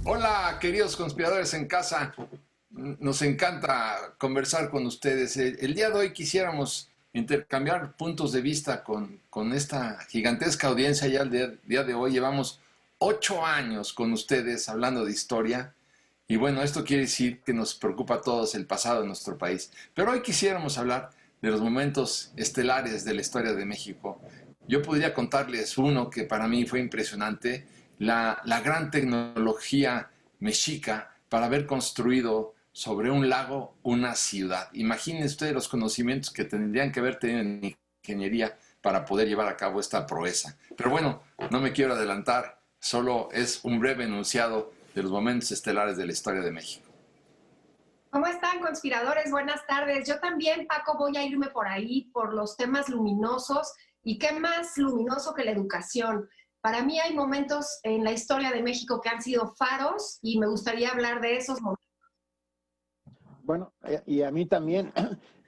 Hola, queridos conspiradores en casa. Nos encanta conversar con ustedes. El día de hoy quisiéramos intercambiar puntos de vista con esta gigantesca audiencia. Ya el día de hoy llevamos 8 años con ustedes hablando de historia. Y bueno, esto quiere decir que nos preocupa a todos el pasado de nuestro país. Pero hoy quisiéramos hablar de los momentos estelares de la historia de México. Yo podría contarles uno que para mí fue impresionante, la gran tecnología mexica para haber construido sobre un lago una ciudad. Imaginen ustedes los conocimientos que tendrían que haber tenido en ingeniería para poder llevar a cabo esta proeza. Pero bueno, no me quiero adelantar, solo es un breve enunciado de los momentos estelares de la historia de México. ¿Cómo están, conspiradores? Buenas tardes. Yo también, Paco, voy a irme por ahí, por los temas luminosos. ¿Y qué más luminoso que la educación? Para mí hay momentos en la historia de México que han sido faros y me gustaría hablar de esos momentos. Bueno, y a mí también,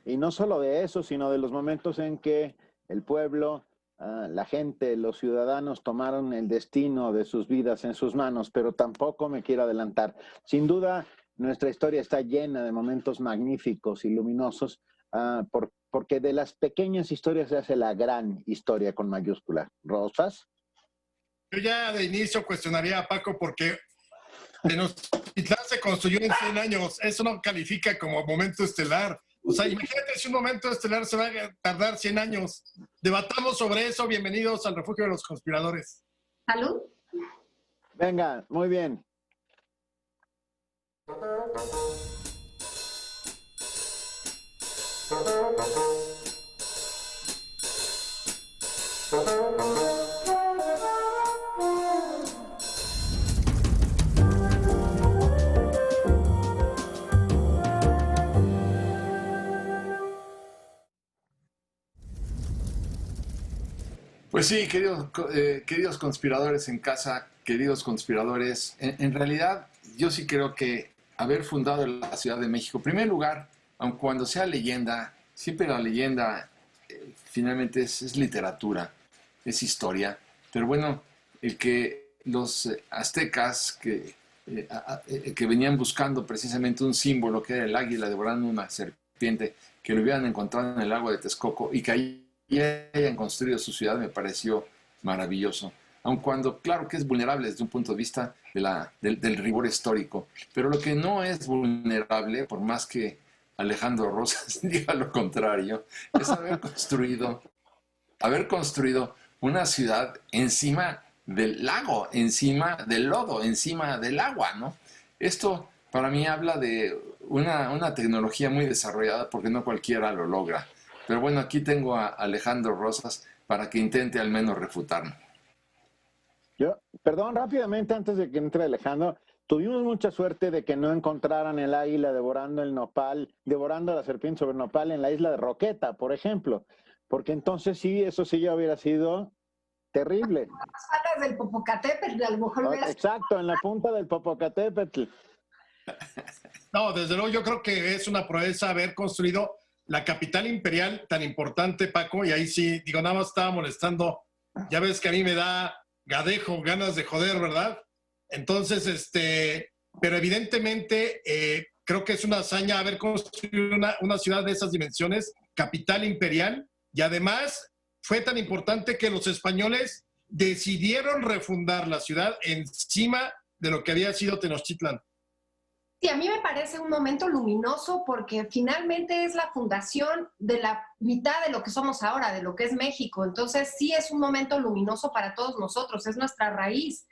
y no solo de eso, sino de los momentos en que el pueblo, la gente, los ciudadanos tomaron el destino de sus vidas en sus manos, pero tampoco me quiero adelantar. Sin duda, nuestra historia está llena de momentos magníficos y luminosos, porque de las pequeñas historias se hace la gran historia con mayúscula. ¿Rosas? Yo ya de inicio cuestionaría a Paco porque Tenochtitlán se construyó en 100 años. Eso no califica como momento estelar. O sea, imagínate si un momento estelar se va a tardar 100 años. Debatamos sobre eso. Bienvenidos al Refugio de los Conspiradores. ¿Salud? Venga, muy bien. Pues sí, queridos conspiradores en casa, queridos conspiradores, en realidad yo sí creo que haber fundado la Ciudad de México, en primer lugar, aun cuando sea leyenda, siempre la leyenda finalmente es literatura, es historia, pero bueno, el que los aztecas que venían buscando precisamente un símbolo que era el águila devorando una serpiente, que lo hubieran encontrado en el lago de Texcoco y que ahí hayan construido su ciudad me pareció maravilloso. Aun cuando, claro que es vulnerable desde un punto de vista del rigor histórico, pero lo que no es vulnerable, por más que Alejandro Rosas diga lo contrario, es haber construido una ciudad encima del lago, encima del lodo, encima del agua, ¿no? Esto para mí habla de una tecnología muy desarrollada porque no cualquiera lo logra. Pero bueno, aquí tengo a Alejandro Rosas para que intente al menos refutarme. Perdón, rápidamente antes de que entre Alejandro, tuvimos mucha suerte de que no encontraran el águila devorando el nopal, devorando a la serpiente sobre el nopal en la isla de Roqueta, por ejemplo, porque entonces sí, eso sí ya hubiera sido terrible. Las patas del Popocatépetl, a lo mejor hubiera sido. Exacto, en la punta del Popocatépetl. No, desde luego yo creo que es una proeza haber construido la capital imperial tan importante, Paco, y ahí sí, digo, nada más estaba molestando. Ya ves que a mí me da gadejo, ganas de joder, ¿verdad? Entonces, pero evidentemente creo que es una hazaña haber construido una ciudad de esas dimensiones, capital imperial, y además fue tan importante que los españoles decidieron refundar la ciudad encima de lo que había sido Tenochtitlán. Sí, a mí me parece un momento luminoso porque finalmente es la fundación de la mitad de lo que somos ahora, de lo que es México. Entonces sí es un momento luminoso para todos nosotros, es nuestra raíz.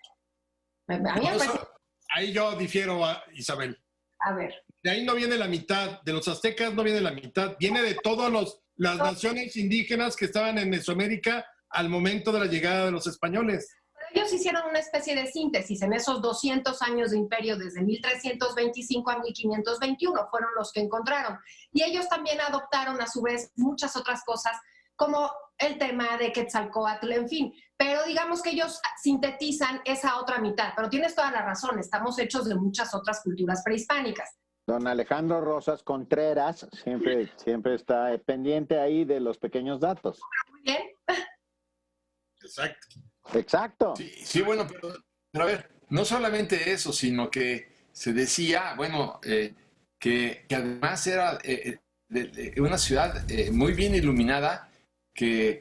A mí me parece. Ahí yo difiero a Isabel. A ver. De ahí no viene la mitad, de los aztecas no viene la mitad, viene de todas las naciones indígenas que estaban en Mesoamérica al momento de la llegada de los españoles. Ellos hicieron una especie de síntesis en esos 200 años de imperio, desde 1325 a 1521, fueron los que encontraron. Y ellos también adoptaron a su vez muchas otras cosas, como el tema de Quetzalcóatl, en fin. Pero digamos que ellos sintetizan esa otra mitad. Pero tienes toda la razón, estamos hechos de muchas otras culturas prehispánicas. Don Alejandro Rosas Contreras siempre está pendiente ahí de los pequeños datos. Muy bien. Exacto. Exacto. Sí, sí, bueno, pero a ver, no solamente eso, sino que se decía, bueno, que además era de una ciudad muy bien iluminada,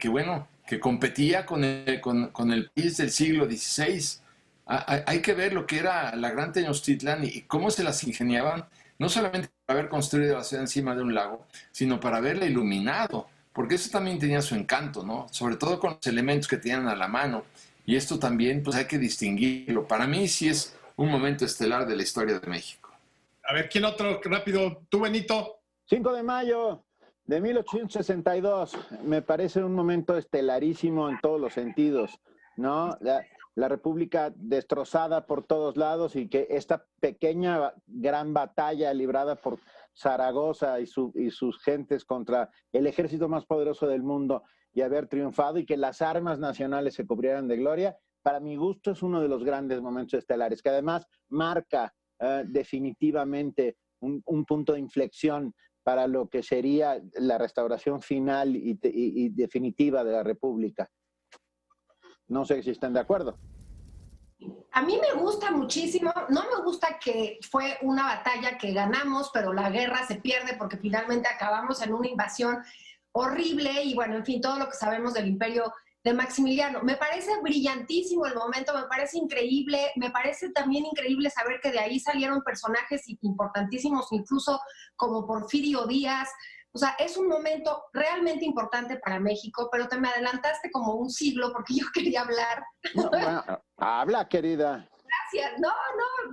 bueno, que competía con el país del siglo XVI. Hay que ver lo que era la Gran Tenochtitlan y cómo se las ingeniaban, no solamente para haber construido la ciudad encima de un lago, sino para haberla iluminado, porque eso también tenía su encanto, ¿no? Sobre todo con los elementos que tenían a la mano. Y esto también, pues hay que distinguirlo. Para mí sí es un momento estelar de la historia de México. A ver, ¿quién otro? Rápido, tú, Benito. 5 de mayo de 1862, me parece un momento estelarísimo en todos los sentidos, ¿no? La República destrozada por todos lados y que esta pequeña, gran batalla librada por Zaragoza y sus gentes contra el ejército más poderoso del mundo y haber triunfado y que las armas nacionales se cubrieran de gloria, para mi gusto es uno de los grandes momentos estelares, que además marca definitivamente un punto de inflexión para lo que sería la restauración final y definitiva de la República. No sé si están de acuerdo. A mí me gusta muchísimo, no me gusta que fue una batalla que ganamos, pero la guerra se pierde porque finalmente acabamos en una invasión horrible y bueno, en fin, todo lo que sabemos del imperio de Maximiliano. Me parece brillantísimo el momento, me parece increíble, me parece también increíble saber que de ahí salieron personajes importantísimos, incluso como Porfirio Díaz. O sea, es un momento realmente importante para México, pero te me adelantaste como un siglo porque yo quería hablar. No, bueno, habla, querida. Gracias. No,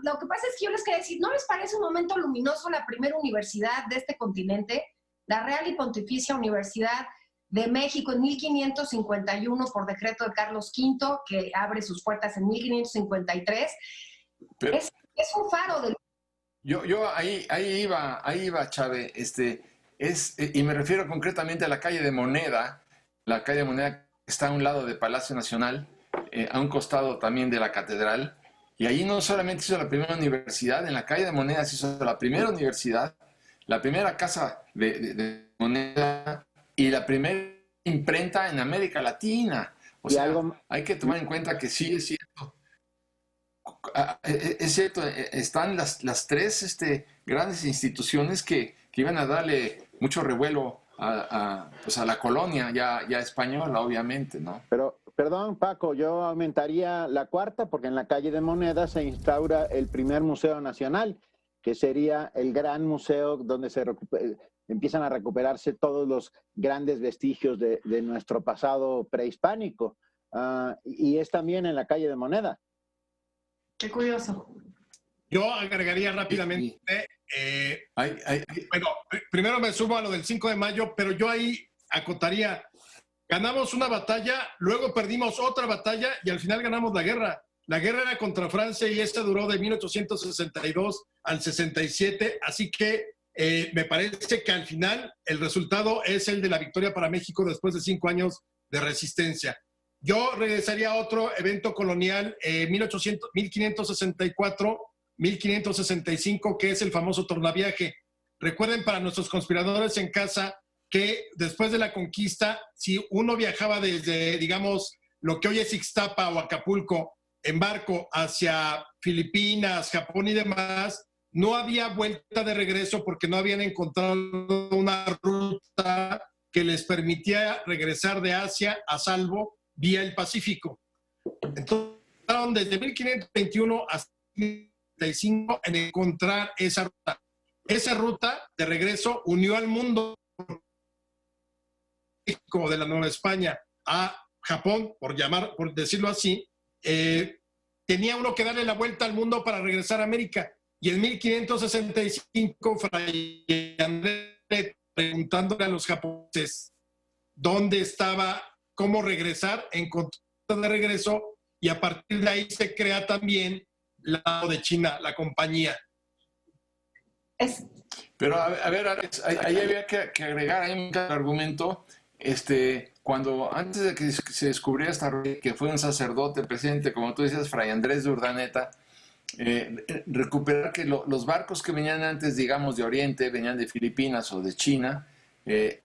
lo que pasa es que yo les quería decir, ¿no les parece un momento luminoso la primera universidad de este continente? La Real y Pontificia Universidad de México en 1551 por decreto de Carlos V, que abre sus puertas en 1553. Pero es un faro del... yo ahí iba, Chave, y me refiero concretamente a la calle de Moneda, que está a un lado de Palacio Nacional, a un costado también de la Catedral, y ahí no solamente hizo la primera universidad, en la calle de Moneda se hizo la primera universidad, la primera casa de moneda y la primera imprenta en América Latina. O sea, hay que tomar en cuenta que sí es cierto. Es cierto, están las tres grandes instituciones que iban a darle mucho revuelo pues a la colonia ya española, obviamente, ¿no? Pero, perdón, Paco, yo aumentaría la cuarta porque en la calle de Moneda se instaura el primer Museo Nacional, que sería el gran museo donde empiezan a recuperarse todos los grandes vestigios de nuestro pasado prehispánico. Y es también en la calle de Moneda. Qué curioso. Yo agregaría rápidamente, bueno, primero me sumo a lo del 5 de mayo, pero yo ahí acotaría, ganamos una batalla, luego perdimos otra batalla y al final ganamos la guerra. La guerra era contra Francia y esta duró de 1862 al 67, así que me parece que al final el resultado es el de la victoria para México después de 5 años de resistencia. Yo regresaría a otro evento colonial, 1564, 1565, que es el famoso tornaviaje. Recuerden para nuestros conspiradores en casa que después de la conquista, si uno viajaba desde, digamos, lo que hoy es Ixtapa o Acapulco, en barco hacia Filipinas, Japón y demás, no había vuelta de regreso porque no habían encontrado una ruta que les permitía regresar de Asia a salvo vía el Pacífico. Entonces, desde 1521 hasta 1535 en encontrar esa ruta. Esa ruta de regreso unió al mundo de la Nueva España a Japón, por decirlo así. Tenía uno que darle la vuelta al mundo para regresar a América. Y en 1565, Fray Andrés, preguntándole a los japoneses dónde estaba, cómo regresar, encontró de regreso y a partir de ahí se crea también la de China, la compañía. Pero a ver, Alex, ahí había que agregar ahí un argumento. Cuando antes de que se descubriera esta ruta, que fue un sacerdote presente, como tú decías, Fray Andrés de Urdaneta, recuperar que los barcos que venían antes, digamos, de Oriente, venían de Filipinas o de China, que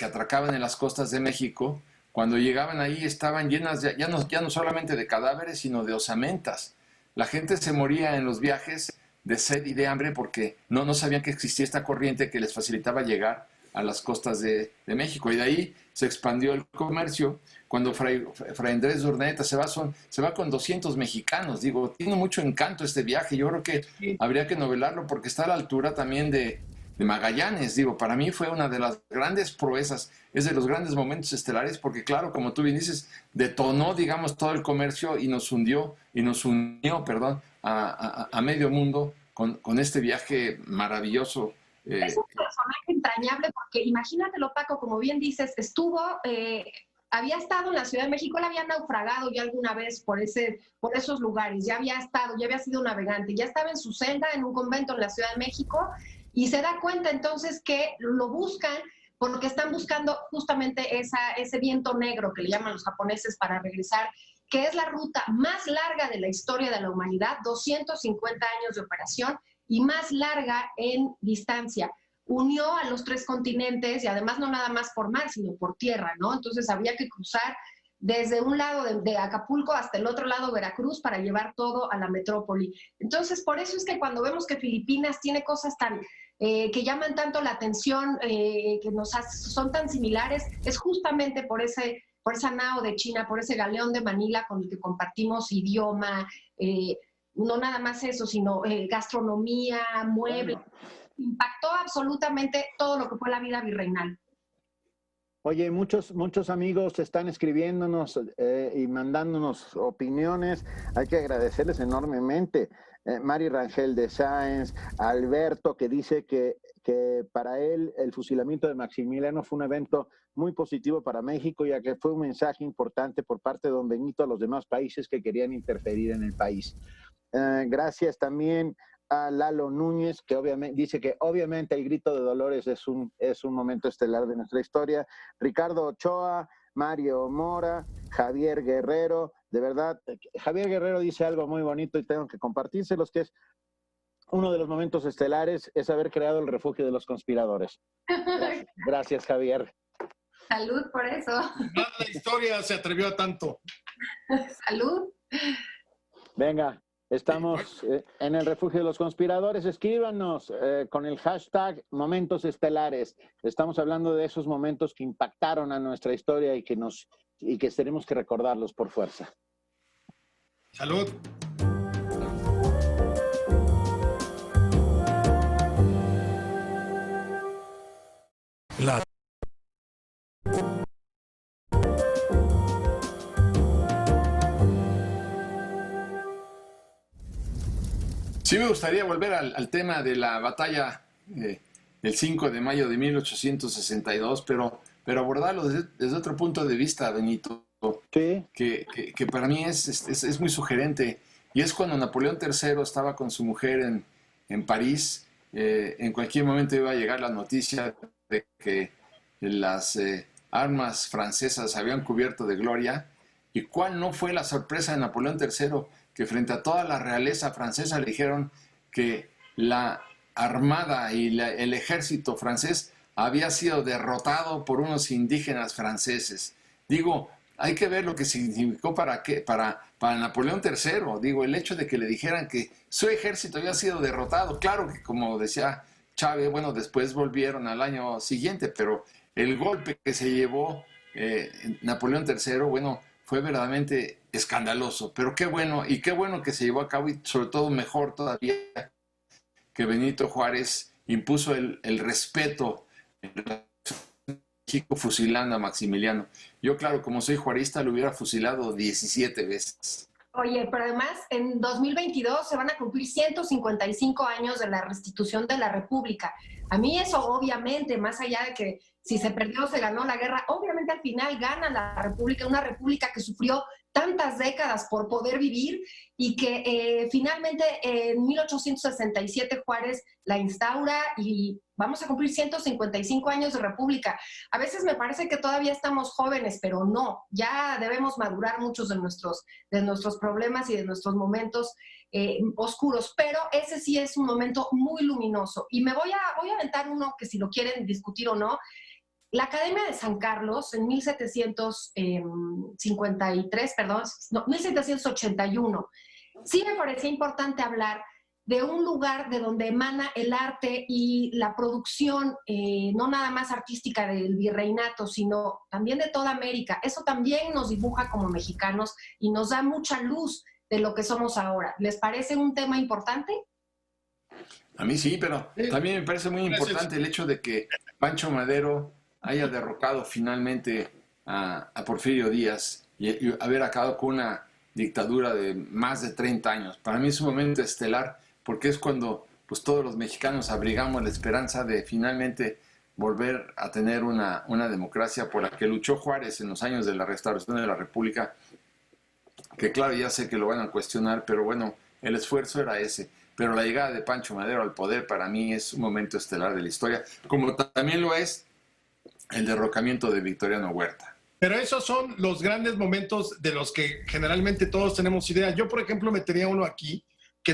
atracaban en las costas de México, cuando llegaban ahí estaban llenas ya no solamente de cadáveres, sino de osamentas. la gente se moría en los viajes de sed y de hambre porque no sabían que existía esta corriente que les facilitaba llegar a las costas de México. Y de ahí se expandió el comercio. Cuando Fray Andrés de Urdaneta se va con 200 mexicanos. Digo, tiene mucho encanto este viaje. Yo creo que habría que novelarlo porque está a la altura también de Magallanes. Digo, para mí fue una de las grandes proezas, es de los grandes momentos estelares porque, claro, como tú bien dices, detonó, digamos, todo el comercio y nos unió, perdón, a medio mundo con este viaje maravilloso. Es un personaje entrañable porque imagínatelo, Paco, como bien dices, había estado en la Ciudad de México, él había naufragado ya alguna vez por esos lugares, ya había sido navegante, ya estaba en su celda en un convento en la Ciudad de México y se da cuenta entonces que lo buscan porque están buscando justamente ese viento negro que le llaman los japoneses para regresar, que es la ruta más larga de la historia de la humanidad, 250 años de operación y más larga en distancia. Unió a los 3 continentes y además no nada más por mar, sino por tierra, ¿no? Entonces había que cruzar desde un lado de Acapulco hasta el otro lado Veracruz para llevar todo a la metrópoli. Entonces, por eso es que cuando vemos que Filipinas tiene cosas que llaman tanto la atención, que son tan similares, es justamente por esa nao de China, por ese galeón de Manila con el que compartimos idioma, no nada más eso, sino gastronomía, muebles. Impactó absolutamente todo lo que fue la vida virreinal. Oye, muchos amigos están escribiéndonos y mandándonos opiniones. Hay que agradecerles enormemente. Mari Rangel de Sáenz, Alberto, que dice que para él el fusilamiento de Maximiliano fue un evento muy positivo para México, ya que fue un mensaje importante por parte de don Benito a los demás países que querían interferir en el país. Gracias también a Lalo Núñez, que dice que obviamente el grito de Dolores es un momento estelar de nuestra historia. Ricardo Ochoa, Mario Mora, Javier Guerrero, de verdad, Javier Guerrero dice algo muy bonito y tengo que compartírselos, que es uno de los momentos estelares es haber creado el refugio de los conspiradores. Gracias, Javier. Salud por eso. La historia se atrevió a tanto. Salud. Venga. Estamos en el refugio de los conspiradores. Escríbanos con el hashtag Momentos Estelares. Estamos hablando de esos momentos que impactaron a nuestra historia y que tenemos que recordarlos por fuerza. Salud. Sí me gustaría volver al tema de la batalla del 5 de mayo de 1862, pero abordarlo desde otro punto de vista, Benito, sí. que para mí es muy sugerente. Y es cuando Napoleón III estaba con su mujer en París. En cualquier momento iba a llegar la noticia de que las armas francesas habían cubierto de gloria. ¿Y cuál no fue la sorpresa de Napoleón III? Que frente a toda la realeza francesa le dijeron que la armada y el ejército francés había sido derrotado por unos indígenas franceses. Digo, hay que ver lo que significó para Napoleón III. Digo, el hecho de que le dijeran que su ejército había sido derrotado. Claro que, como decía Chávez, bueno, después volvieron al año siguiente, pero el golpe que se llevó Napoleón III, bueno, fue verdaderamente escandaloso, pero qué bueno, y qué bueno que se llevó a cabo, y sobre todo mejor todavía que Benito Juárez impuso el respeto en México fusilando a Maximiliano. Yo, claro, como soy juarista, lo hubiera fusilado 17 veces. Oye, pero además en 2022 se van a cumplir 155 años de la restitución de la República. A mí eso obviamente, más allá de que si se perdió o se ganó la guerra, obviamente al final gana la República, una República que sufrió tantas décadas por poder vivir y que finalmente en 1867 Juárez la instaura y vamos a cumplir 155 años de República. A veces me parece que todavía estamos jóvenes, pero no, ya debemos madurar muchos de nuestros problemas y de nuestros momentos oscuros, pero ese sí es un momento muy luminoso. Y voy a aventar uno que si lo quieren discutir o no. La Academia de San Carlos en 1781, Sí me parecía importante hablar de un lugar de donde emana el arte y la producción, no nada más artística del virreinato, sino también de toda América. Eso también nos dibuja como mexicanos y nos da mucha luz de lo que somos ahora. ¿Les parece un tema importante? A mí sí, pero Sí, también me parece muy gracias. importante el hecho de que Pancho Madero haya derrocado finalmente a Porfirio Díaz y haber acabado con una dictadura de más de 30 años. Para mí es un momento estelar porque es cuando pues, todos los mexicanos abrigamos la esperanza de finalmente volver a tener una democracia por la que luchó Juárez en los años de la restauración de la República, que claro, ya sé que lo van a cuestionar, pero bueno, el esfuerzo era ese. Pero la llegada de Pancho Madero al poder para mí es un momento estelar de la historia, como también lo es el derrocamiento de Victoriano Huerta. Pero esos son los grandes momentos de los que generalmente todos tenemos idea. Yo, por ejemplo, metería uno aquí que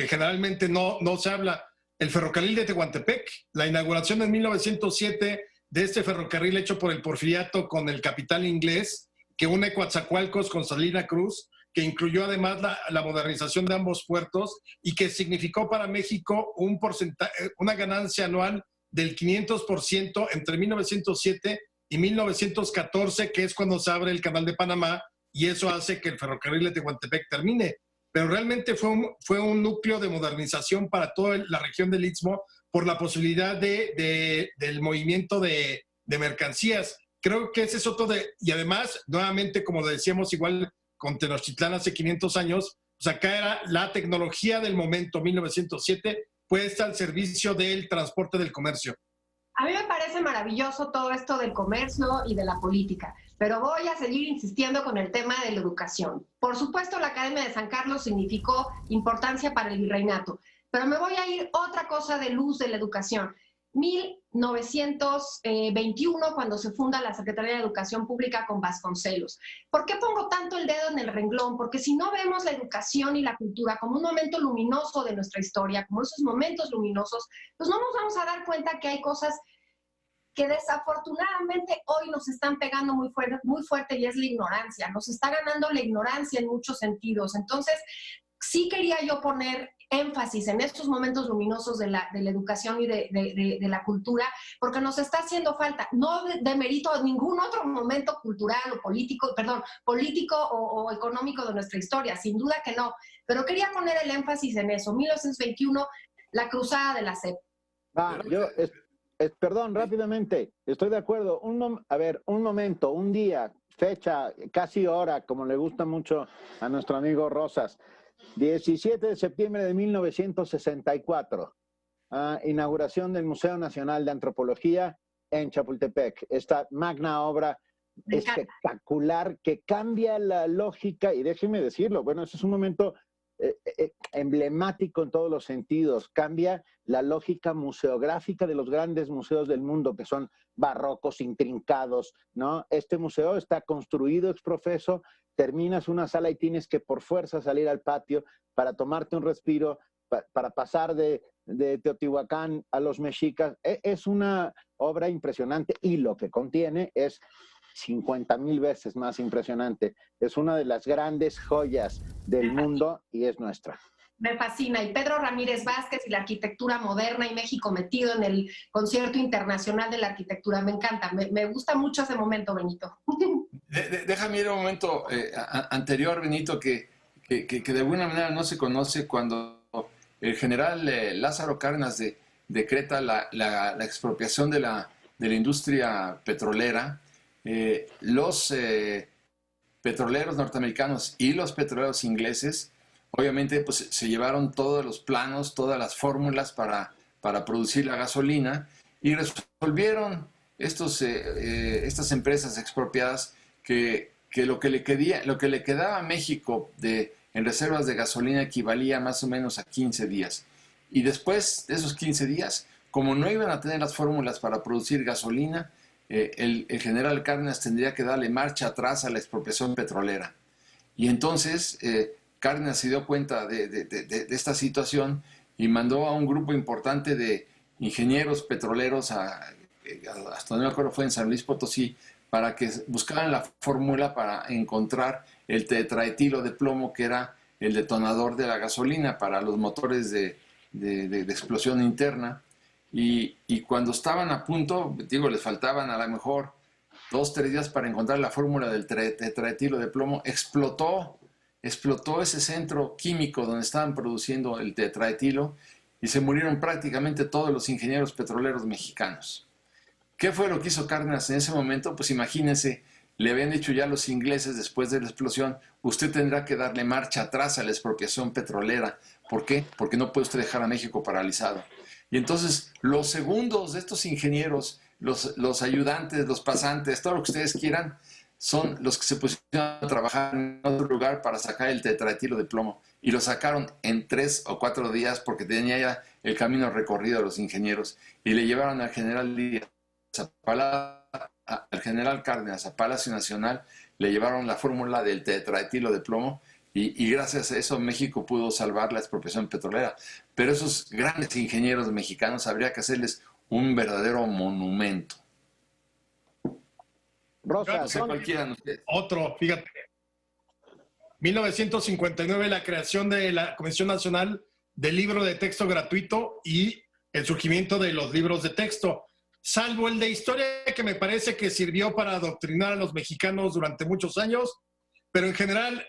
generalmente no se habla. El ferrocarril de Tehuantepec, la inauguración en 1907 de este ferrocarril hecho por el Porfiriato con el capital inglés, que une Coatzacoalcos con Salina Cruz, que incluyó además la modernización de ambos puertos y que significó para México una ganancia anual del 500% entre 1907 y 1914, que es cuando se abre el Canal de Panamá, y eso hace que el ferrocarril de Tehuantepec termine. Pero realmente fue un núcleo de modernización para toda la región del Istmo por la posibilidad del movimiento de mercancías. Creo que ese es otro y además, nuevamente, como decíamos, igual con Tenochtitlán hace 500 años, pues acá era la tecnología del momento, 1907, puesta al servicio del transporte del comercio. A mí me parece maravilloso todo esto del comercio y de la política, pero voy a seguir insistiendo con el tema de la educación. Por supuesto, la Academia de San Carlos significó importancia para el virreinato, pero me voy a ir otra cosa de luz de la educación. 1921, cuando se funda la Secretaría de Educación Pública con Vasconcelos. ¿Por qué pongo tanto el dedo en el renglón? Porque si no vemos la educación y la cultura como un momento luminoso de nuestra historia, como esos momentos luminosos, pues no nos vamos a dar cuenta que hay cosas que desafortunadamente hoy nos están pegando muy fuerte y es la ignorancia. Nos está ganando la ignorancia en muchos sentidos. Entonces, sí quería yo poner énfasis en estos momentos luminosos de la educación y de la cultura, porque nos está haciendo falta. No demerito ningún otro momento cultural o político, político o económico de nuestra historia, sin duda que no. Pero quería poner el énfasis en eso. 1921, la cruzada de la SEP. Perdón, rápidamente, estoy de acuerdo. Un momento, un día, fecha, casi hora, como le gusta mucho a nuestro amigo Rosas. 17 de septiembre de 1964, inauguración del Museo Nacional de Antropología en Chapultepec. Esta magna obra espectacular que cambia la lógica, y déjeme decirlo, bueno, ese es un momento emblemático en todos los sentidos, cambia la lógica museográfica de los grandes museos del mundo que son barrocos, intrincados, ¿no? Este museo está construido ex profeso, terminas una sala y tienes que por fuerza salir al patio para tomarte un respiro, para pasar de Teotihuacán a los mexicas. Es una obra impresionante y lo que contiene es 50,000 veces más impresionante. Es una de las grandes joyas del mundo y es nuestra. Me fascina. Y Pedro Ramírez Vázquez y la arquitectura moderna y México metido en el concierto internacional de la arquitectura. Me encanta. Me gusta mucho ese momento, Benito. Déjame ir a un momento anterior, Benito, que de alguna manera no se conoce cuando el general Lázaro Cárdenas decreta la expropiación de la industria petrolera. Los petroleros norteamericanos y los petroleros ingleses obviamente pues se llevaron todos los planos, todas las fórmulas para producir la gasolina y resolvieron estas empresas expropiadas que lo que le quedaba a México en reservas de gasolina equivalía más o menos a 15 días. Y después de esos 15 días, como no iban a tener las fórmulas para producir gasolina, el general Cárdenas tendría que darle marcha atrás a la expropiación petrolera. Y entonces Cárdenas se dio cuenta de esta situación y mandó a un grupo importante de ingenieros petroleros, hasta no me acuerdo, fue en San Luis Potosí, para que buscaran la fórmula para encontrar el tetraetilo de plomo, que era el detonador de la gasolina para los motores de explosión interna. Y cuando estaban a punto, digo, les faltaban a lo mejor 2-3 días para encontrar la fórmula del tetraetilo de plomo, explotó ese centro químico donde estaban produciendo el tetraetilo y se murieron prácticamente todos los ingenieros petroleros mexicanos. ¿Qué fue lo que hizo Cárdenas en ese momento? Pues imagínense, le habían dicho ya los ingleses después de la explosión, usted tendrá que darle marcha atrás a la expropiación petrolera. ¿Por qué? Porque no puede usted dejar a México paralizado. Y entonces los segundos de estos ingenieros, los ayudantes, los pasantes, todo lo que ustedes quieran, son los que se pusieron a trabajar en otro lugar para sacar el tetraetilo de plomo. Y lo sacaron en 3 o 4 días porque tenía ya el camino recorrido de los ingenieros. Y le llevaron al general Díaz, al general Cárdenas, a Palacio Nacional, le llevaron la fórmula del tetraetilo de plomo. Y gracias a eso México pudo salvar la expropiación petrolera. Pero esos grandes ingenieros mexicanos habría que hacerles un verdadero monumento. Rosa, No sé cualquiera de ustedes. Otro, fíjate. 1959, la creación de la Comisión Nacional del Libro de Texto Gratuito y el surgimiento de los libros de texto. Salvo el de historia, que me parece que sirvió para adoctrinar a los mexicanos durante muchos años, pero en general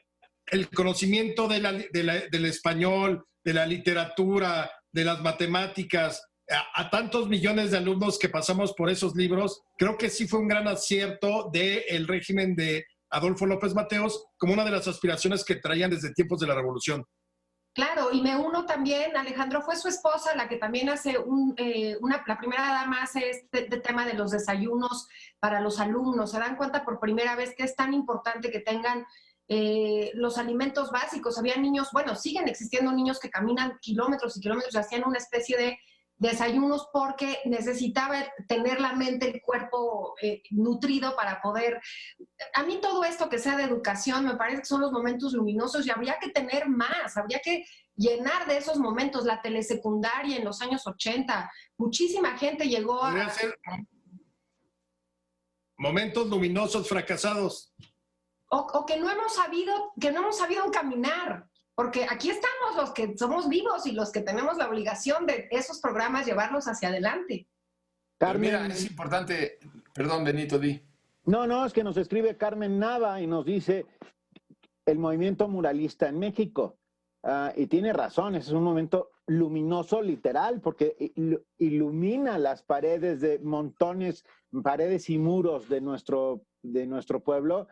el conocimiento del español, de la literatura, de las matemáticas, a tantos millones de alumnos que pasamos por esos libros, creo que sí fue un gran acierto del régimen de Adolfo López Mateos como una de las aspiraciones que traían desde tiempos de la Revolución. Claro, y me uno también, Alejandro, fue su esposa la que también hace la primera dama hace este tema de los desayunos para los alumnos. Se dan cuenta por primera vez que es tan importante que tengan los alimentos básicos. Había niños, bueno, siguen existiendo niños que caminan kilómetros y kilómetros y hacían una especie de desayunos porque necesitaba tener la mente, el cuerpo nutrido para poder... A mí todo esto que sea de educación me parece que son los momentos luminosos y habría que tener más, habría que llenar de esos momentos. La telesecundaria en los años 80, muchísima gente llegó Podría ser momentos luminosos fracasados. O que no hemos sabido caminar. Porque aquí estamos los que somos vivos y los que tenemos la obligación de esos programas llevarlos hacia adelante. Carmen, Mira, es importante, perdón, Benito, di. No, es que nos escribe Carmen Nava y nos dice el movimiento muralista en México. Y tiene razón, es un momento luminoso literal porque ilumina las paredes de montones, paredes y muros de nuestro pueblo.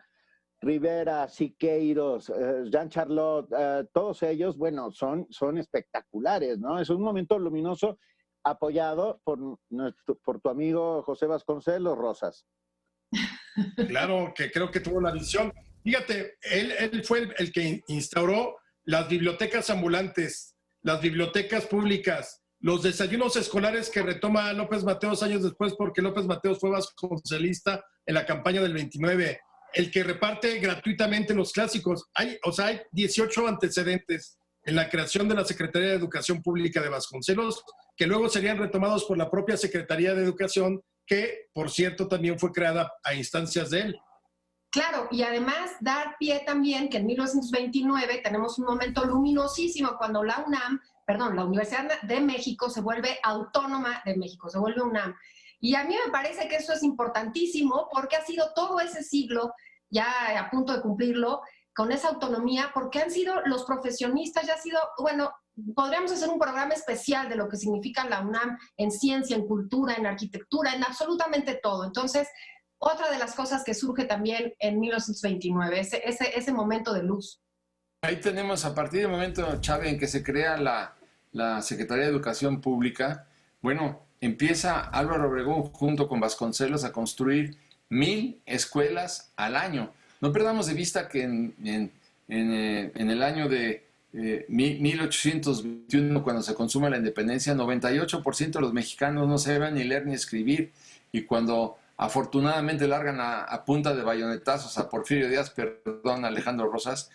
Rivera, Siqueiros, Jean Charlotte, todos ellos, bueno, son espectaculares, ¿no? Es un momento luminoso apoyado por tu amigo José Vasconcelos Rosas. Claro, que creo que tuvo la visión. Fíjate, él fue el que instauró las bibliotecas ambulantes, las bibliotecas públicas, los desayunos escolares que retoma López Mateos años después, porque López Mateos fue vasconcelista en la campaña del 29, el que reparte gratuitamente los clásicos. Hay 18 antecedentes en la creación de la Secretaría de Educación Pública de Vasconcelos, que luego serían retomados por la propia Secretaría de Educación, que, por cierto, también fue creada a instancias de él. Claro, y además dar pie también que en 1929 tenemos un momento luminosísimo cuando la Universidad de México se vuelve autónoma de México, se vuelve UNAM. Y a mí me parece que eso es importantísimo porque ha sido todo ese siglo, ya a punto de cumplirlo, con esa autonomía, porque han sido los profesionistas, bueno, podríamos hacer un programa especial de lo que significa la UNAM en ciencia, en cultura, en arquitectura, en absolutamente todo. Entonces, otra de las cosas que surge también en 1929, ese momento de luz. Ahí tenemos, a partir del momento, Chávez, en que se crea la Secretaría de Educación Pública, bueno, empieza Álvaro Obregón junto con Vasconcelos a construir 1,000 escuelas al año. No perdamos de vista que en el año de 1821, cuando se consuma la independencia, 98% de los mexicanos no saben ni leer ni escribir. Y cuando afortunadamente largan a punta de bayonetazos a Porfirio Díaz, perdón, Alejandro Rosas,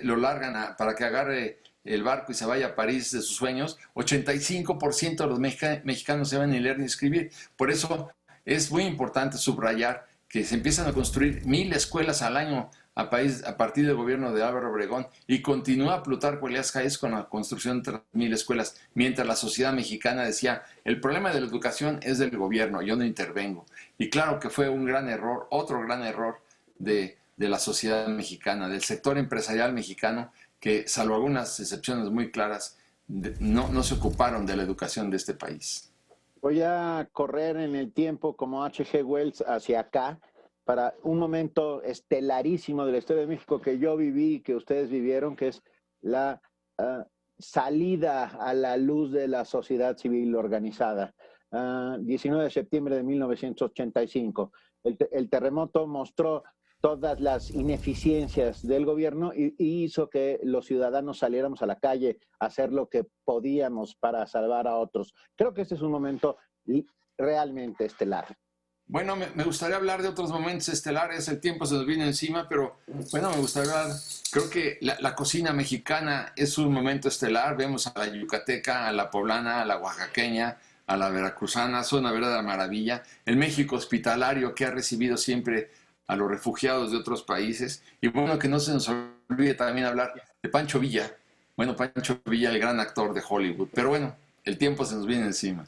lo largan para que agarre el barco y se vaya a París de sus sueños, 85% de los mexicanos no saben ni leer ni escribir. Por eso es muy importante subrayar que se empiezan a construir 1,000 escuelas al año a partir del gobierno de Álvaro Obregón y continúa Plutarco Elías Calles con la construcción de 3,000 escuelas, mientras la sociedad mexicana decía, el problema de la educación es del gobierno, yo no intervengo. Y claro que fue un gran error, otro gran error de la sociedad mexicana, del sector empresarial mexicano, que salvo algunas excepciones muy claras, no se ocuparon de la educación de este país. Voy a correr en el tiempo como H.G. Wells hacia acá para un momento estelarísimo de la historia de México que yo viví y que ustedes vivieron, que es la salida a la luz de la sociedad civil organizada. 19 de septiembre de 1985. El terremoto mostró todas las ineficiencias del gobierno y hizo que los ciudadanos saliéramos a la calle a hacer lo que podíamos para salvar a otros. Creo que este es un momento realmente estelar. Bueno, me gustaría hablar de otros momentos estelares, el tiempo se nos vino encima, pero bueno, me gustaría hablar, creo que la cocina mexicana es un momento estelar, vemos a la yucateca, a la poblana, a la oaxaqueña, a la veracruzana, son una verdadera maravilla, el México hospitalario que ha recibido siempre a los refugiados de otros países, y bueno, que no se nos olvide también hablar de Pancho Villa, bueno, Pancho Villa, el gran actor de Hollywood, pero bueno, el tiempo se nos viene encima.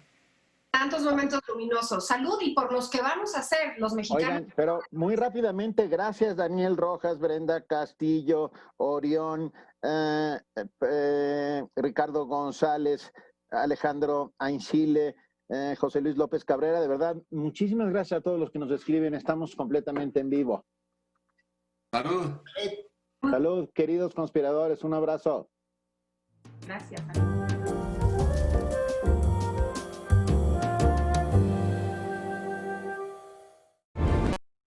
Tantos momentos luminosos. Salud y por los que vamos a hacer los mexicanos. Oigan, pero muy rápidamente, gracias Daniel Rojas, Brenda Castillo, Orión, Ricardo González, Alejandro Aincile, José Luis López Cabrera, de verdad, muchísimas gracias a todos los que nos escriben, estamos completamente en vivo. Salud. Salud, queridos conspiradores, un abrazo. Gracias.